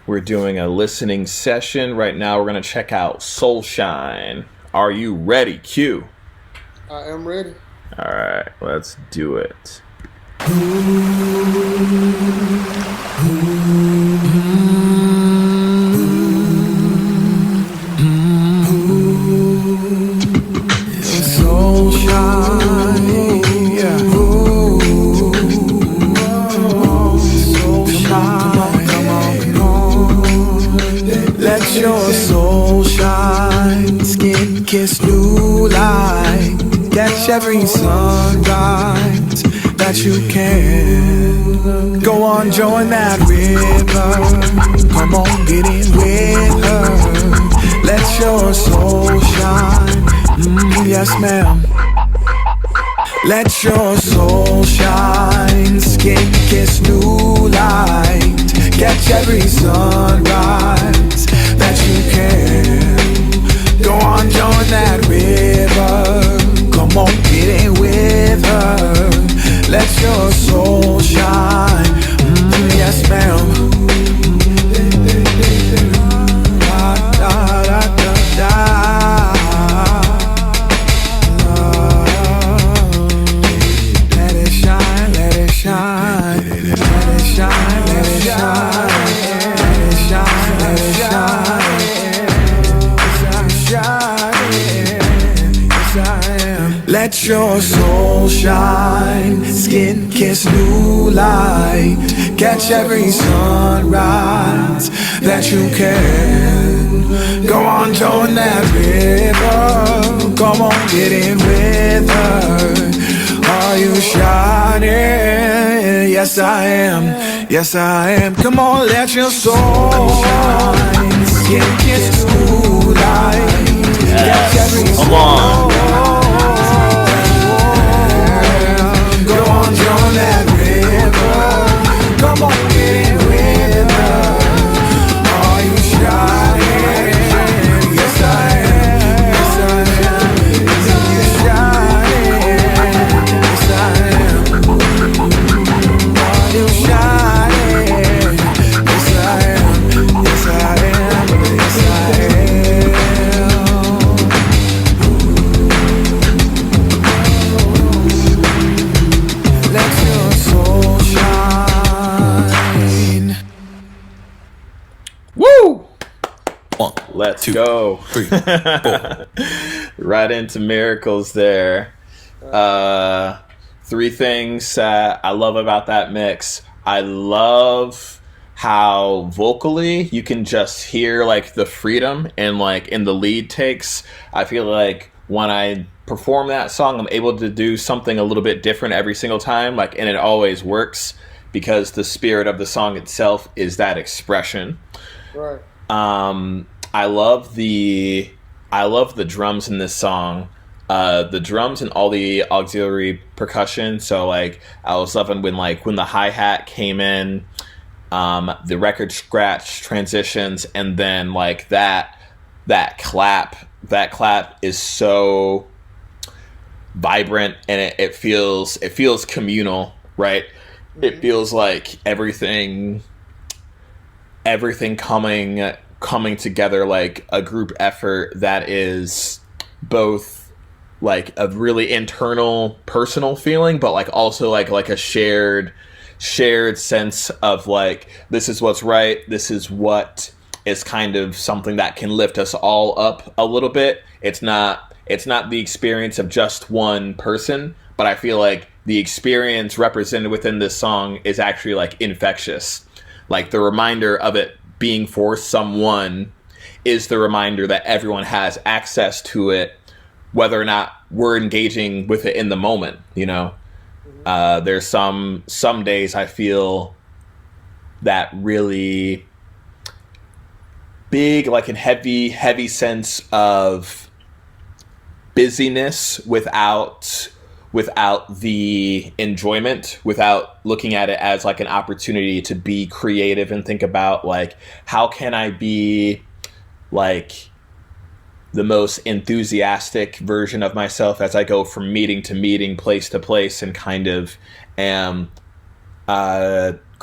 We're doing a listening session. Right now we're going to check out SoulShine. Are you ready, Q? I am ready. Alright, let's do it. Let your soul shine, skin kiss new light, catch every sunrise that you can. Go on, join that river, come on, get in with her. Let your soul shine, yes ma'am. Let your soul shine, skin kiss new light, catch every sunrise that you can. Go on, join that river, come on, get in with her. Let your soul shine, yes ma'am. Da, da, da, da, da. Let it shine, let it shine, let it shine, let it shine, let it shine, let it shine. Let your soul shine, skin kiss new light, catch every sunrise that you can. Go on, join that river, come on, get in with her. Are you shining? Yes I am, yes I am. Come on, let your soul shine, skin kiss new light, catch every Come on. Go on, join that river, come on, get in with her. Are you shining? Yes I am, yes I am. Are you shining? Yes I am. Are you shining? Yes I am, yes I am, yes I am. Let your soul shine. Woo! One, Let's two, go. 3, 4. Right into miracles there. Three things I love about that mix. I love how vocally you can just hear like the freedom and like in the lead takes. I feel like when I perform that song, I'm able to do something a little bit different every single time, like, and it always works because the spirit of the song itself is that expression. Right. I love the drums in this song. The drums and all the auxiliary percussion. So like I was loving when the hi-hat came in, the record scratch transitions, and then like that clap is so vibrant, and it feels communal, right? It feels like everything coming together like a group effort that is both like a really internal personal feeling, but like also like a shared sense of like, this is what's right, this is what is kind of something that can lift us all up a little bit. It's not the experience of just one person, but I feel like the experience represented within this song is actually like infectious. Like the reminder of it being for someone is the reminder that everyone has access to it, whether or not we're engaging with it in the moment, you know? There's some days I feel that really big, like a heavy sense of busyness without the enjoyment, without looking at it as like an opportunity to be creative and think about like, how can I be like the most enthusiastic version of myself as I go from meeting to meeting, place to place, and kind of am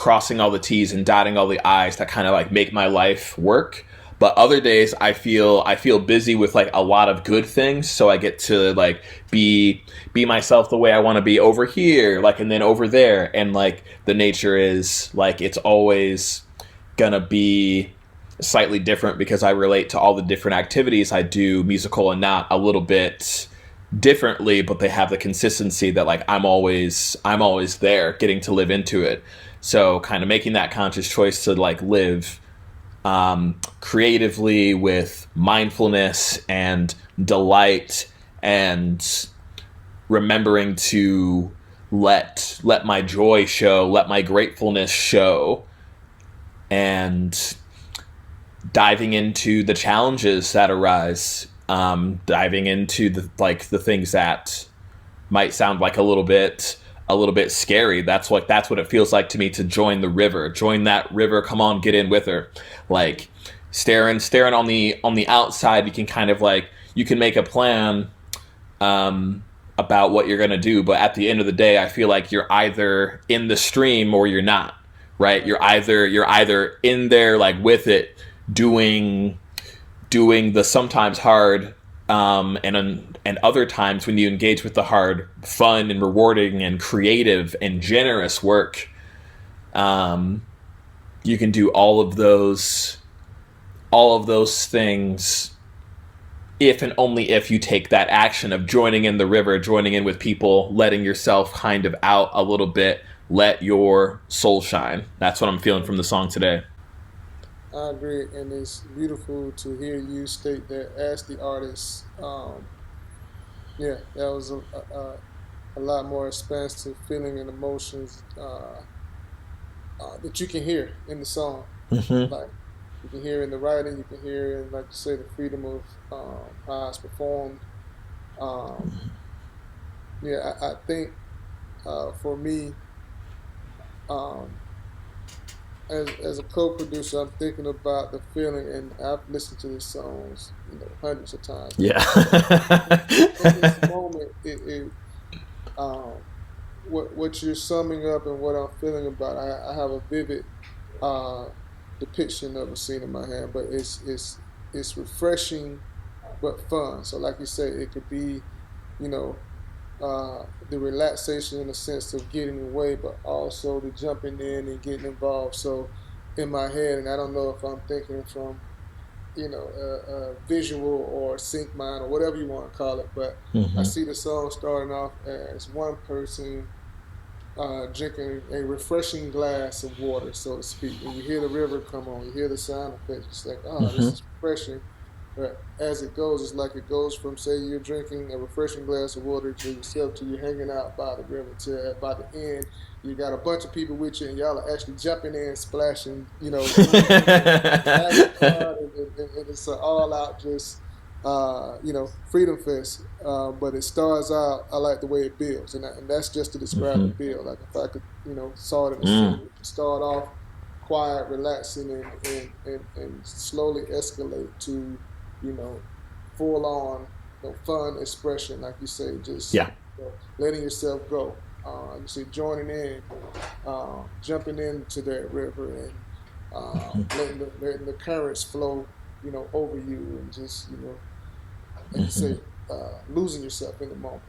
crossing all the T's and dotting all the I's that kind of like make my life work. But other days I feel busy with like a lot of good things, so I get to like be myself the way I want to be over here, like, and then over there, and like the nature is like it's always gonna be slightly different because I relate to all the different activities I do, musical and not, a little bit differently, but they have the consistency that like I'm always there, getting to live into it. So kind of making that conscious choice to like live creatively with mindfulness and delight, and remembering to let my joy show, let my gratefulness show, and diving into the challenges that arise, diving into the things that might sound like a little bit scary. That's what it feels like to me to join the river. Join that river. Come on, get in with her. Like staring on the outside, you can kind of like, you can make a plan about what you're gonna do, but at the end of the day, I feel like you're either in the stream or you're not. Right? You're either in there like with it, doing the sometimes hard and other times when you engage with the hard, fun and rewarding and creative and generous work, you can do all of those things if and only if you take that action of joining in the river, joining in with people, letting yourself kind of out a little bit, let your soul shine. That's what I'm feeling from the song today. I agree, and it's beautiful to hear you state that as the artist. Yeah, that was a lot more expansive feeling and emotions that you can hear in the song. Mm-hmm. Like you can hear in the writing, you can hear in, like you say, the freedom of how it's performed. Yeah, I think for me, um, as a co-producer, I'm thinking about the feeling, and I've listened to these songs, hundreds of times. Yeah. In this moment, um, what you're summing up and what I'm feeling about, I have a vivid depiction of a scene in my hand, but it's refreshing but fun. So, like you say, it could be, you know, the relaxation in the sense of getting away, but also the jumping in and getting involved. So in my head, and I don't know if I'm thinking from, visual or sync mind or whatever you want to call it, but I see the song starting off as one person drinking a refreshing glass of water, so to speak. And you hear the river come on, you hear the sound effects. It's like, this is refreshing. But as it goes, it's like it goes from, say, you're drinking a refreshing glass of water to yourself to you're hanging out by the river to by the end, you got a bunch of people with you and y'all are actually jumping in, splashing, and it's an all-out just, freedom fest. But it starts out, I like the way it builds, and that's just to describe the build. Like if I could, saw it in a scene, start off quiet, relaxing, and slowly escalate to, full on, fun expression, like you say, just letting yourself go. You say joining in, jumping into that river, and letting the currents flow, over you, and just, like you say, losing yourself in the moment.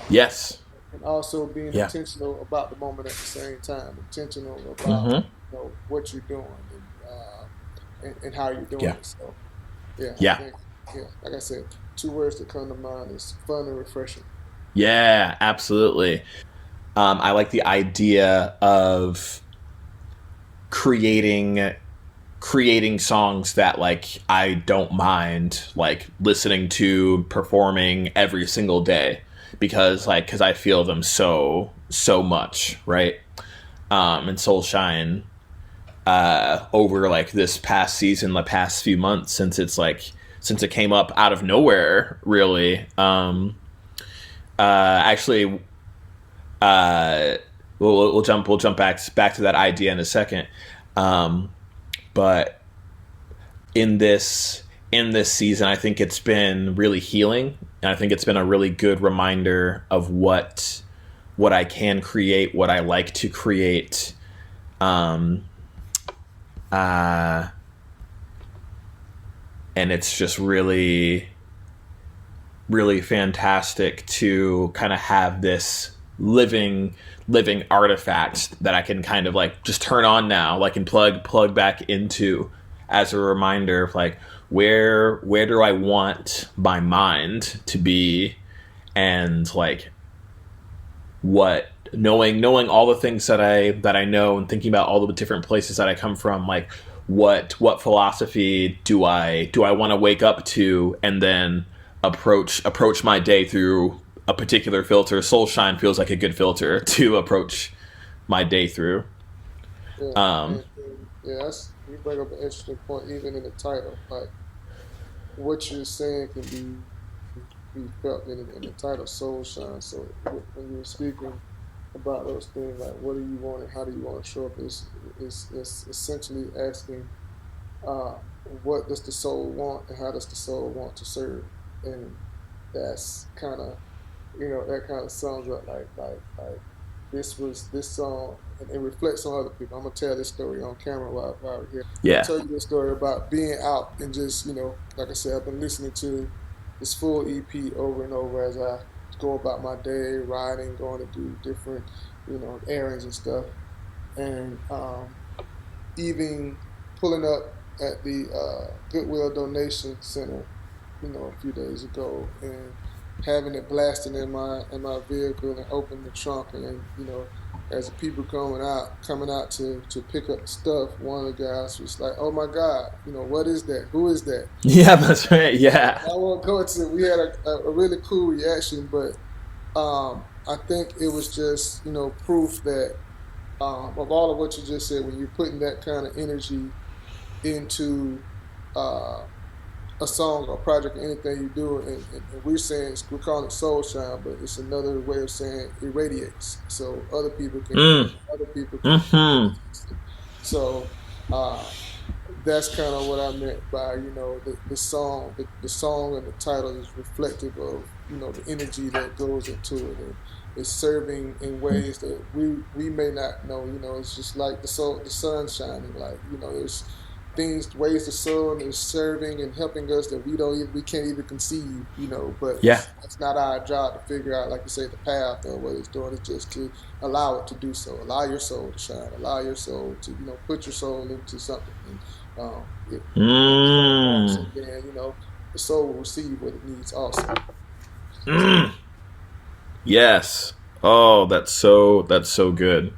Yes. And also being intentional about the moment at the same time, intentional about what you're doing and how you're doing it. So, I think, like I said, 2 words that come to mind is fun and refreshing. Yeah, absolutely. I like the idea of creating songs that like I don't mind like listening to, performing every single day, because I feel them so much, right? And SoulShine over like this past season, the past few months, since it came up out of nowhere, really. Actually, we'll jump back to that idea in a second. But in this season, I think it's been really healing, and I think it's been a really good reminder of what I can create, what I like to create, Um, uh, and it's just really, really fantastic to kind of have this living artifact that I can kind of like just turn on now, like, and plug back into as a reminder of like where do I want my mind to be, and like what, knowing all the things that I know, and thinking about all the different places that I come from, like what philosophy do I want to wake up to, and then approach my day through a particular filter. SoulShine feels like a good filter to approach my day through. Yeah, Um, yeah. You bring up an interesting point, even in the title. Like what you're saying can be felt in the title, Soul Shine. So when you were speaking about those things, like what do you want and how do you want to show up, is essentially asking, uh, what does the soul want and how does the soul want to serve, and that's kind of, that kind of sums up like this song, and it reflects on other people. I'm gonna tell this story on camera while we're here. I'm gonna yeah, tell you this story about being out and just, like I said, I've been listening to this full EP over and over as I go about my day, riding, going to do different, errands and stuff, and even pulling up at the Goodwill Donation Center, a few days ago, and having it blasting in my vehicle, and open the trunk, and then, as the people coming out to pick up the stuff, one of the guys was like, "Oh my God, what is that? Who is that?" yeah, that's right. Yeah, I won't go into. We had a really cool reaction, but I think it was just, proof that, of all of what you just said, when you're putting that kind of energy into uh, a song or project or anything you do, and we're calling it soul shine, but it's another way of saying irradiates, so other people can mm-hmm. manifest it. So uh, that's kind of what I meant by, the song and the title is reflective of, the energy that goes into it, and it's serving in ways that we may not know. It's just like the sun shining, like, there's ways the sun is serving and helping us that we can't even conceive, but Yeah. it's not our job to figure out, like you say, the path or what it's doing. It's just to allow it to do so. Allow your soul to shine. Allow your soul to, put your soul into something, and Mm. so then, the soul will receive what it needs also. Mm. Yes. Oh, that's so good.